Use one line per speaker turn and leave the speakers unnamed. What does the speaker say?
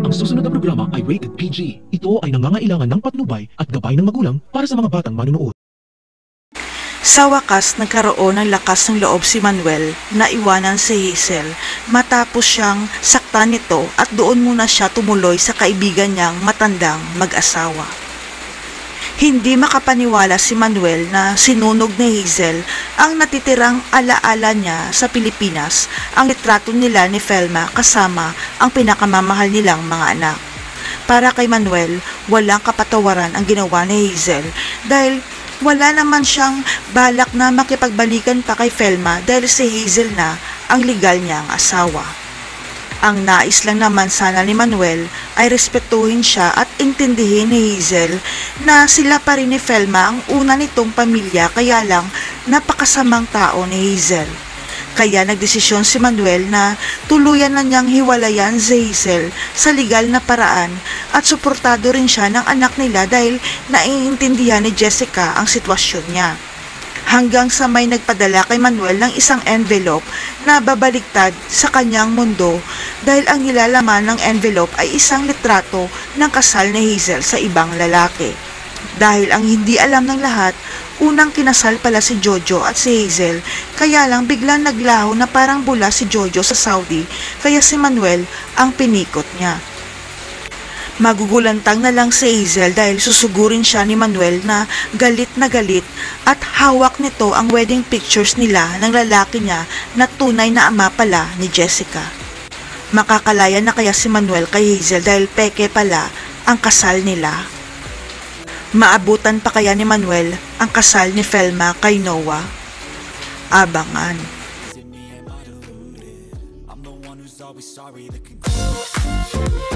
Ang susunod na programa ay rated PG. Ito ay nangangailangan ng patnubay at gabay ng magulang para sa mga batang manunood.
Sa wakas, nagkaroon ng lakas ng loob si Manuel na iwanan si Hazel matapos siyang saktan nito at doon muna siya tumuloy sa kaibigan niyang matandang mag-asawa. Hindi makapaniwala si Manuel na sinunog ni Hazel ang natitirang alaala niya sa Pilipinas, ang litrato nila ni Felma kasama ang pinakamamahal nilang mga anak. Para kay Manuel, walang kapatawaran ang ginawa ni Hazel dahil wala naman siyang balak na makipagbalikan pa kay Felma dahil si Hazel na ang legal niyang asawa. Ang nais lang naman sana ni Manuel ay respetuhin siya at intindihin ni Hazel na sila pa rin ni Felma ang una nitong pamilya, kaya lang napakasamang tao ni Hazel. Kaya nagdesisyon si Manuel na tuluyan na niyang hiwalayan si Hazel sa legal na paraan at suportado rin siya ng anak nila dahil naiintindihan ni Jessica ang sitwasyon niya. Hanggang sa may nagpadala kay Manuel ng isang envelope na babaliktad sa kanyang mundo dahil ang nilalaman ng envelope ay isang litrato ng kasal ni Hazel sa ibang lalaki. Dahil ang hindi alam ng lahat, unang kinasal pala si Jojo at si Hazel, kaya lang biglang naglaho na parang bula si Jojo sa Saudi, kaya si Manuel ang pinikot niya. Magugulantang na lang si Hazel dahil susugurin siya ni Manuel na galit at hawak nito ang wedding pictures nila ng lalaki niya na tunay na ama pala ni Jessica. Makakalaya na kaya si Manuel kay Hazel dahil peke pala ang kasal nila? Maabutan pa kaya ni Manuel ang kasal ni Felma kay Noah? Abangan.
I'm the one who's always sorry. The conclusion